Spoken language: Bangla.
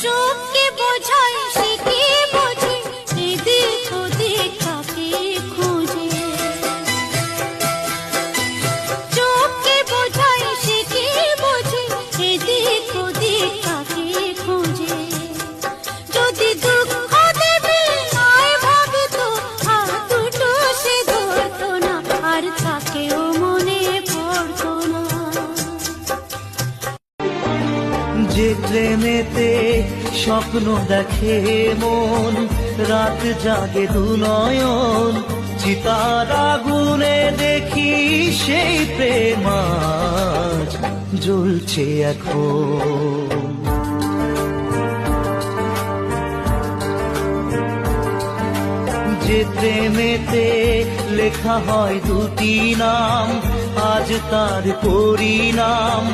চোখকে বোঝায় সে কি বোঝে, এদিক ওদিক কাকে খোঁজে। চোখকে বোঝায় সে কি বোঝে, এদিক ওদিক কাকে খোঁজে। যদি দুঃখ দেবে আয় ভাবিতো, হাত দুটো সে ধরতো না, আর তাকেও মনে পড়তো না। যে প্রেমেতে স্বপ্ন দেখে মন, রাত জাগে দু নয়ন, চিতার আগুনে দেখি সেই প্রেম আজ জ্বলছে এখন। যে প্রেমেতে লেখা হয় দুটি নাম, আজ তার পরিণাম